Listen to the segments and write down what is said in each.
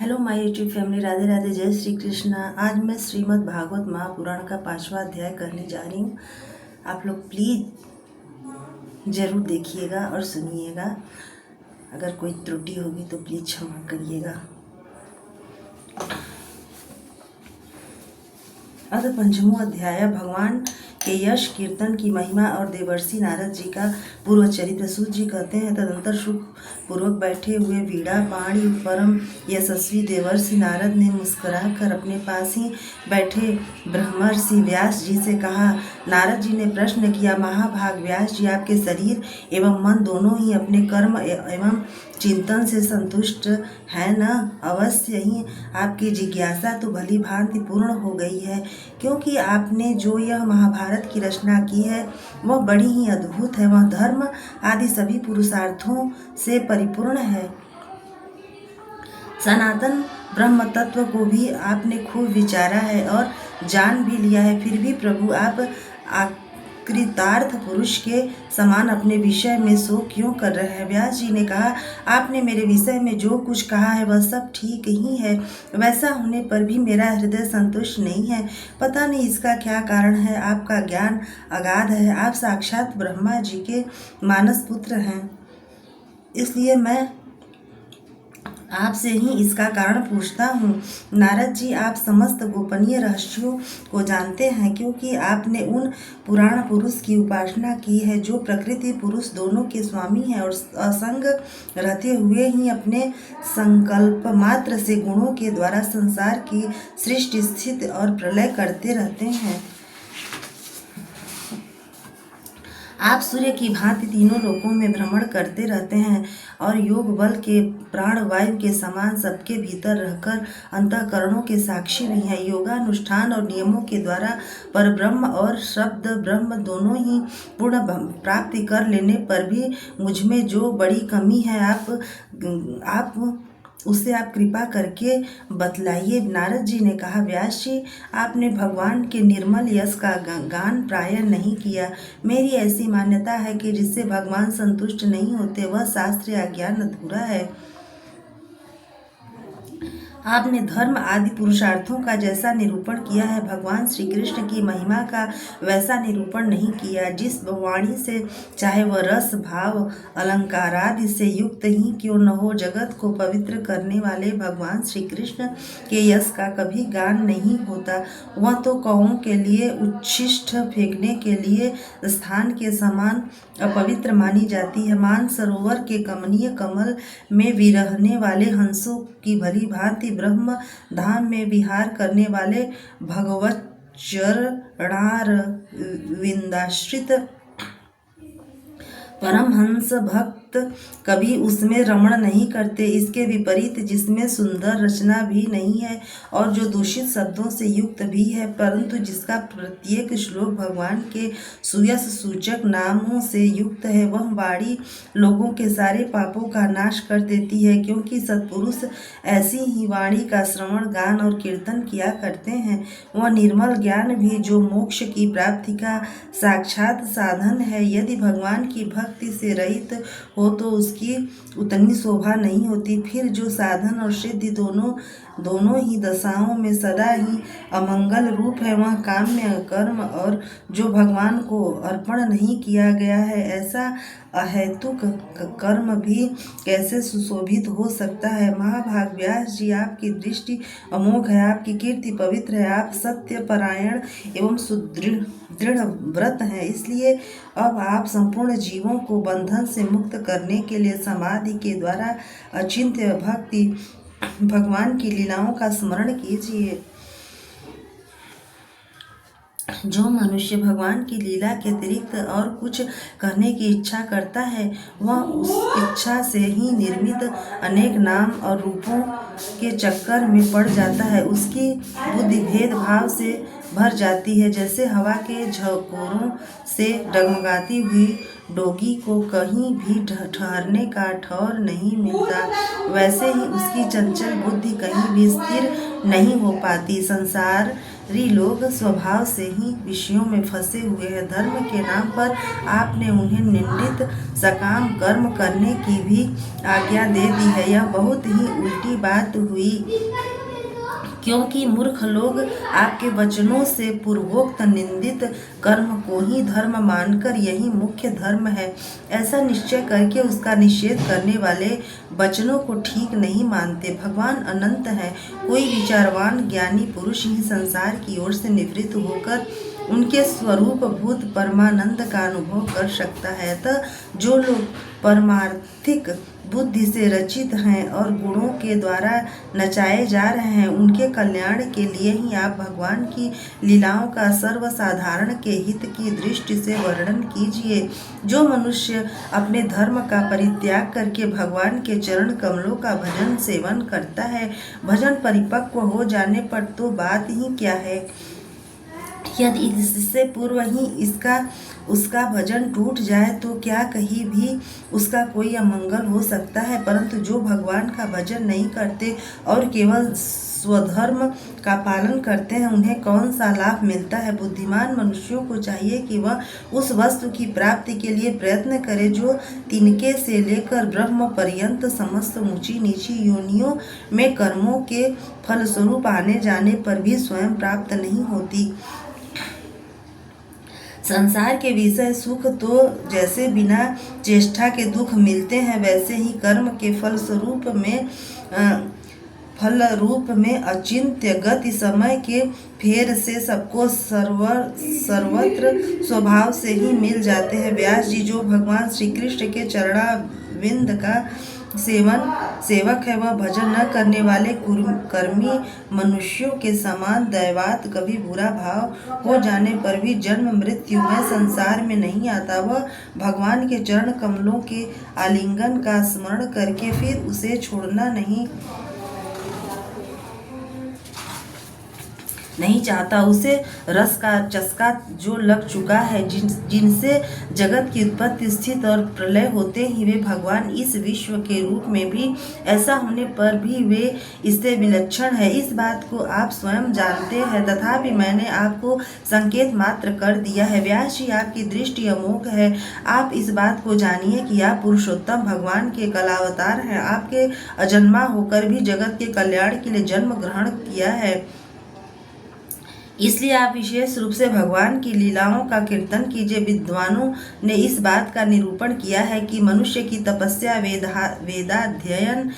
Hello my YouTube family, Radhe Radhe, जय श्री कृष्णा। आज मैं श्रीमद् भागवत महापुराण का 5वां अध्याय करने जा रही हूँ। आप लोग प्लीज़ ज़रूर देखिएगा और सुनिएगा। अगर कोई त्रुटि होगी तो प्लीज़ क्षमा करिएगा। अथ पंचमो अध्याय। भगवान के यश कीर्तन की महिमा और देवर्षि नारद जी का पूर्व चरित्र। सूत जी कहते हैं, तदंतर सुख पूर्वक बैठे हुए वीणा पाणी परम यशस्वी देवर्षि नारद ने मुस्कुराकर अपने पास ही बैठे ब्रह्मर्षि व्यास जी से कहा। नारद जी ने प्रश्न किया, महाभाग व्यास जी, आपके शरीर एवं मन दोनों ही अपने कर्म एवं चिंतन से संतुष्ट है न? अवश्य ही आपकी जिज्ञासा तो भली भांति पूर्ण हो गई है, क्योंकि आपने जो यह महाभारत की रचना की है वह बड़ी ही अद्भुत है। वह धर्म आदि सभी पुरुषार्थों से परिपूर्ण है। सनातन ब्रह्म तत्व को भी आपने खूब विचारा है और जान भी लिया है, फिर भी प्रभु आप कृतार्थ पुरुष के समान अपने विषय में शोक क्यों कर रहे हैं? व्यास जी ने कहा, आपने मेरे विषय में जो कुछ कहा है वह सब ठीक ही है। वैसा होने पर भी मेरा हृदय संतुष्ट नहीं है। पता नहीं इसका क्या कारण है। आपका ज्ञान अगाध है। आप साक्षात ब्रह्मा जी के मानस पुत्र हैं, इसलिए मैं आपसे ही इसका कारण पूछता हूँ। नारद जी, आप समस्त गोपनीय रहस्यों को जानते हैं, क्योंकि आपने उन पुराण पुरुष की उपासना की है जो प्रकृति पुरुष दोनों के स्वामी हैं और असंग रहते हुए ही अपने संकल्प मात्र से गुणों के द्वारा संसार की सृष्टि, स्थिति और प्रलय करते रहते हैं। आप सूर्य की भांति तीनों लोकों में भ्रमण करते रहते हैं और योग बल के प्राण वायु के समान सबके भीतर रहकर अंतःकरणों के साक्षी भी हैं। योगानुष्ठान और नियमों के द्वारा परब्रह्म और शब्द ब्रह्म दोनों ही पूर्ण प्राप्ति कर लेने पर भी मुझमें जो बड़ी कमी है आप उससे आप कृपा करके बतलाइए। नारद जी ने कहा, व्यास जी, आपने भगवान के निर्मल यश का गान प्राय नहीं किया। मेरी ऐसी मान्यता है कि जिससे भगवान संतुष्ट नहीं होते वह शास्त्र या ज्ञान अधूरा है। आपने धर्म आदि पुरुषार्थों का जैसा निरूपण किया है, भगवान श्री कृष्ण की महिमा का वैसा निरूपण नहीं किया। जिस वाणी से, चाहे वह रस भाव अलंकार आदि से युक्त ही क्यों न हो, जगत को पवित्र करने वाले भगवान श्री कृष्ण के यश का कभी गान नहीं होता। वह तो कौओं के लिए उच्छिष्ट फेंकने के लिए स्थान के समान अपवित्र मानी जाती है। मान सरोवर के कमनीय कमल में विरहने वाले हंसों की भली भांति ब्रह्म धाम में विहार करने वाले भगवत चरणार विंदाश्रित परमहंस भक्त कभी उसमें रमण नहीं करते। इसके विपरीत, जिसमें सुंदर रचना भी नहीं है और जो दूषित शब्दों से युक्त भी है, परंतु जिसका प्रत्येक श्लोक भगवान के सुयश सूचक नामों से युक्त है, वह वाणी लोगों के सारे पापों का नाश कर देती है, क्योंकि सत्पुरुष ऐसी ही वाणी का श्रवण गान और कीर्तन किया करते हैं। वह निर्मल ज्ञान भी जो मोक्ष की प्राप्ति का साक्षात साधन है, यदि भगवान की भक्ति से रहित हो तो उसकी उतनी शोभा नहीं होती। फिर जो साधन और सिद्धि दोनों ही दशाओं में सदा ही अमंगल रूप है, वह काम्य कर्म और जो भगवान को अर्पण नहीं किया गया है, ऐसा अहेतुक कर्म भी कैसे सुशोभित हो सकता है? महाभाग व्यास जी, आपकी दृष्टि अमोघ है, आपकी कीर्ति पवित्र है, आप सत्य परायण एवं दृढ़ व्रत हैं। इसलिए अब आप संपूर्ण जीवों को बंधन से मुक्त करने के लिए समाधि के द्वारा अचिंत्य भक्ति भगवान की लीलाओं का स्मरण कीजिए। जो मनुष्य भगवान की लीला के अतिरिक्त और कुछ कहने की इच्छा करता है, वह उस इच्छा से ही निर्मित अनेक नाम और रूपों के चक्कर में पड़ जाता है। उसकी बुद्धि भेदभाव से भर जाती है। जैसे हवा के झकोरों से डगमगाती हुई डोगी को कहीं भी ठहरने का ठौर नहीं मिलता, वैसे ही उसकी चंचल बुद्धि कहीं भी स्थिर नहीं हो पाती। संसार लोग स्वभाव से ही विषयों में फंसे हुए हैं। धर्म के नाम पर आपने उन्हें निंदित सकाम कर्म करने की भी आज्ञा दे दी है। यह बहुत ही उल्टी बात हुई, क्योंकि मूर्ख लोग आपके वचनों से पूर्वोक्त निंदित कर्म को ही धर्म मानकर यही मुख्य धर्म है ऐसा निश्चय करके उसका निषेध करने वाले वचनों को ठीक नहीं मानते। भगवान अनंत हैं। कोई विचारवान ज्ञानी पुरुष ही संसार की ओर से निवृत्त होकर उनके स्वरूप भूत परमानंद का अनुभव कर सकता है। अतः जो लोग परमार्थिक बुद्धि से रचित हैं और गुणों के द्वारा नचाए जा रहे हैं, उनके कल्याण के लिए ही आप भगवान की लीलाओं का सर्वसाधारण के हित की दृष्टि से वर्णन कीजिए। जो मनुष्य अपने धर्म का परित्याग करके भगवान के चरण कमलों का भजन सेवन करता है, भजन परिपक्व हो जाने पर तो बात ही क्या है। यदि इससे पूर्व ही उसका भजन टूट जाए तो क्या कहीं भी उसका कोई अमंगल हो सकता है। परंतु जो भगवान का भजन नहीं करते और केवल स्वधर्म का पालन करते हैं, उन्हें कौन सा लाभ मिलता है। बुद्धिमान मनुष्यों को चाहिए कि वह उस वस्तु की प्राप्ति के लिए प्रयत्न करे जो तिनके से लेकर ब्रह्म पर्यंत समस्त ऊंची नीची योनियों में कर्मों के फलस्वरूप आने जाने पर भी स्वयं प्राप्त नहीं होती। संसार के विषय सुख तो जैसे बिना चेष्टा के दुख मिलते हैं, वैसे ही कर्म के फल रूप में अचिंत्य गति समय के फेर से सबको सर्वत्र स्वभाव से ही मिल जाते हैं। व्यास जी, जो भगवान श्री कृष्ण के चरणाविंद का सेवक है, वह भजन न करने वाले कर्मी मनुष्यों के समान दैवात कभी बुरा भाव हो जाने पर भी जन्म मृत्यु में संसार में नहीं आता। वह भगवान के चरण कमलों के आलिंगन का स्मरण करके फिर उसे छोड़ना नहीं चाहता। उसे रस का चस्का जो लग चुका है, जिनसे जगत की उत्पत्ति स्थिति और प्रलय होते ही वे भगवान इस विश्व के रूप में भी, ऐसा होने पर भी वे इससे विलक्षण है, इस बात को आप स्वयं जानते हैं। तथापि मैंने आपको संकेत मात्र कर दिया है। व्यास जी, आपकी दृष्टि अमोघ है। आप इस बात को जानिए कि आप पुरुषोत्तम भगवान के कलावतार हैं। आपके अजन्मा होकर भी जगत के कल्याण के लिए जन्म ग्रहण किया है, इसलिए आप विशेष रूप से भगवान की लीलाओं का कीर्तन कीजिए। विद्वानों ने इस बात का निरूपण किया है कि मनुष्य की तपस्या, वेदाध्ययन,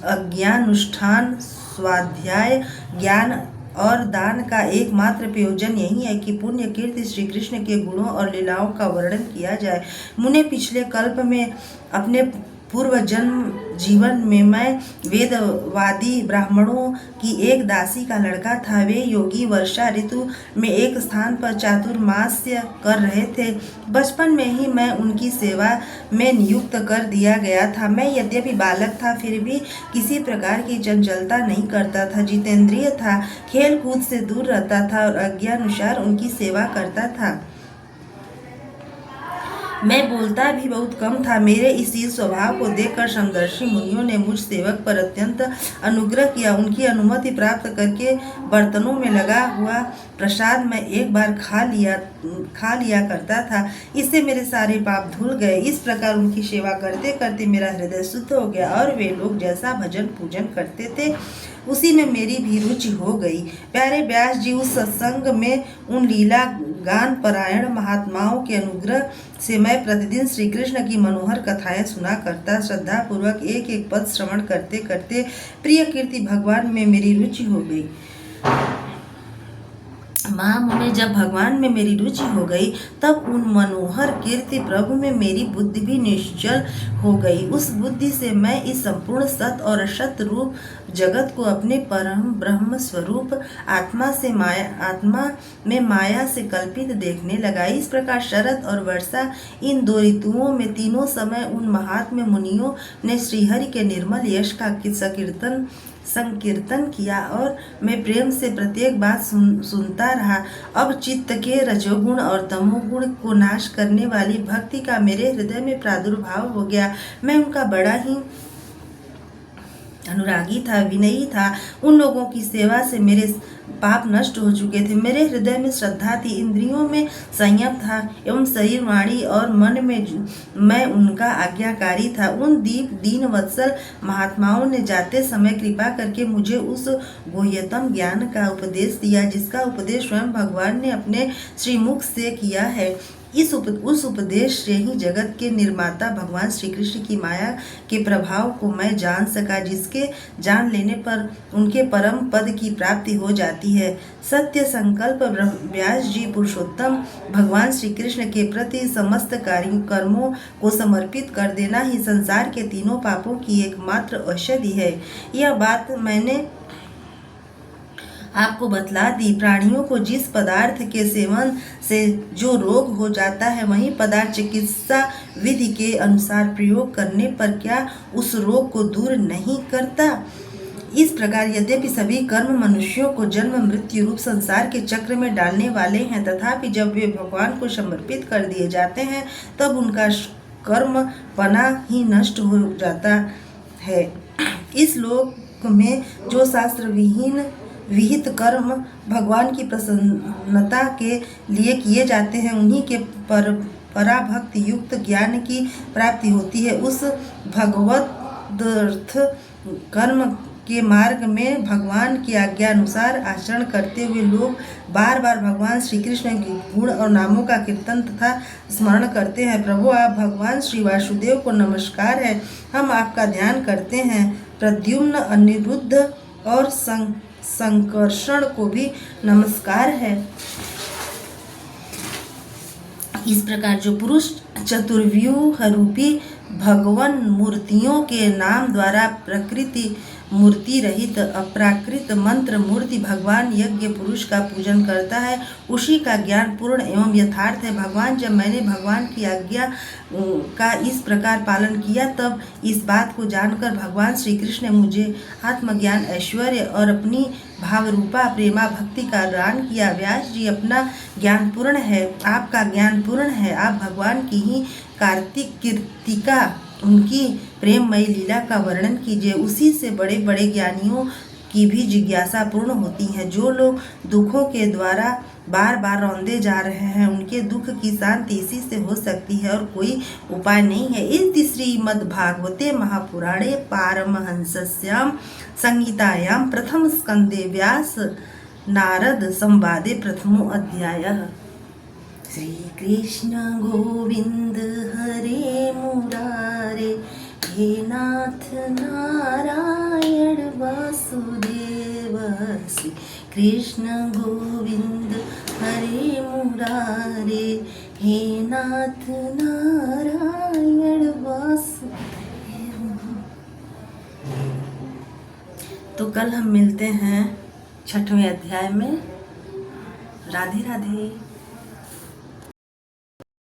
अज्ञानुष्ठान, स्वाध्याय, ज्ञान और दान का एकमात्र प्रयोजन यही है कि पुण्य कीर्ति श्री कृष्ण के गुणों और लीलाओं का वर्णन किया जाए। मुने, पिछले कल्प में अपने पूर्व जन्म जीवन में मैं वेदवादी ब्राह्मणों की एक दासी का लड़का था। वे योगी वर्षा ऋतु में एक स्थान पर चातुर्मास्य कर रहे थे। बचपन में ही मैं उनकी सेवा में नियुक्त कर दिया गया था। मैं यद्यपि बालक था, फिर भी किसी प्रकार की चंचलता नहीं करता था, जितेंद्रिय था, खेल कूद से दूर रहता था और आज्ञानुसार उनकी सेवा करता था। मैं बोलता भी बहुत कम था। मेरे इसी स्वभाव को देखकर समदर्शी मुनियों ने मुझ सेवक पर अत्यंत अनुग्रह किया। उनकी अनुमति प्राप्त करके बर्तनों में लगा हुआ प्रसाद मैं एक बार खा लिया करता था। इससे मेरे सारे पाप धुल गए। इस प्रकार उनकी सेवा करते करते मेरा हृदय शुद्ध हो गया और वे लोग जैसा भजन पूजन करते थे उसी में मेरी भी रुचि हो गई। प्यारे व्यास जी, उस सत्संग में उन लीला गान परायण महात्माओं के अनुग्रह से मैं प्रतिदिन श्री कृष्ण की मनोहर कथाएं सुना करता। श्रद्धा पूर्वक एक एक पद श्रवण करते करते प्रिय कीर्ति भगवान में मेरी रुचि हो गई। महामुने, जब भगवान में मेरी रुचि हो गई, तब उन मनोहर कीर्ति प्रभु में मेरी बुद्धि भी निश्चल हो गई। उस बुद्धि से मैं इस संपूर्ण सत और असत रूप जगत को अपने परम ब्रह्म स्वरूप आत्मा में माया से कल्पित देखने लगा। इस प्रकार शरद और वर्षा, इन दो ऋतुओं में तीनों समय उन महात्मा मुनियों ने श्रीहरि के निर्मल यश का संकीर्तन किया और मैं प्रेम से प्रत्येक बात सुनता रहा। अब चित्त के रजोगुण और तमोगुण को नाश करने वाली भक्ति का मेरे हृदय में प्रादुर्भाव हो गया। मैं उनका बड़ा ही अनुरागी था, विनयी था। उन लोगों की सेवा से मेरे पाप नष्ट हो चुके थे। मेरे हृदय में श्रद्धा थी, इंद्रियों में संयम था एवं शरीर, वाणी और मन में मैं उनका आज्ञाकारी था। उन दीन वत्सल महात्माओं ने जाते समय कृपा करके मुझे उस गुह्यतम ज्ञान का उपदेश दिया जिसका उपदेश स्वयं भगवान ने अपने श्रीमुख से किया है। उस उपदेश से ही जगत के निर्माता भगवान श्री कृष्ण की माया के प्रभाव को मैं जान सका, जिसके जान लेने पर उनके परम पद की प्राप्ति हो जाती है। सत्य संकल्प व्यास जी पुरुषोत्तम भगवान श्री कृष्ण के प्रति समस्त कर्मों को समर्पित कर देना ही संसार के तीनों पापों की एकमात्र औषधि है। यह बात मैंने आपको बतला दी। प्राणियों को जिस पदार्थ के सेवन से जो रोग हो जाता है, वही पदार्थ चिकित्सा विधि के अनुसार प्रयोग करने पर क्या उस रोग को दूर नहीं करता? इस प्रकार यद्यपि सभी कर्म मनुष्यों को जन्म मृत्यु रूप संसार के चक्र में डालने वाले हैं, तथापि जब वे भगवान को समर्पित कर दिए जाते हैं तब उनका कर्म बना ही नष्ट हो जाता है। इस लोक में जो शास्त्र विहित कर्म भगवान की प्रसन्नता के लिए किए जाते हैं, उन्हीं के पराभक्ति युक्त ज्ञान की प्राप्ति होती है। उस भगवदर्थ कर्म के मार्ग में भगवान की आज्ञा अनुसार आचरण करते हुए लोग बार बार भगवान श्री कृष्ण के गुण और नामों का कीर्तन तथा स्मरण करते हैं। प्रभु, आप भगवान श्री वासुदेव को नमस्कार है। हम आपका ध्यान करते हैं। प्रद्युम्न, अनिरुद्ध और संकर्षण को भी नमस्कार है। इस प्रकार जो पुरुष चतुर्व्यूह रूपी भगवान मूर्तियों के नाम द्वारा प्रकृति मूर्ति रहित अप्राकृत मंत्र मूर्ति भगवान यज्ञ पुरुष का पूजन करता है, उसी का ज्ञान पूर्ण एवं यथार्थ है। भगवान, जब मैंने भगवान की आज्ञा का इस प्रकार पालन किया, तब इस बात को जानकर भगवान श्री कृष्ण ने मुझे आत्मज्ञान, ऐश्वर्य और अपनी भावरूपा प्रेमा भक्ति का दान किया। व्यास जी, अपना ज्ञान पूर्ण है, आपका ज्ञान पूर्ण है। आप भगवान की ही कार्तिक कीर्तिका, उनकी प्रेममयी लीला का वर्णन कीजिए। उसी से बड़े बड़े ज्ञानियों की भी जिज्ञासा पूर्ण होती है। जो लोग दुखों के द्वारा बार बार रौंदे जा रहे हैं, उनके दुख की शांति इसी से हो सकती है और कोई उपाय नहीं है। इति श्रीमद्भागवते महापुराणे पारमहंस्यां संहितायां प्रथम स्कंदे व्यास नारद संवादे प्रथमो अध्यायः। श्री कृष्ण गोविंद हरे मुरारे, हे नाथ नारायण वासुदेव। श्री कृष्ण गोविंद हरे मुरारे, हे नाथ नारायण वासुदेव। तो कल हम मिलते हैं 6वें अध्याय में। राधे राधे।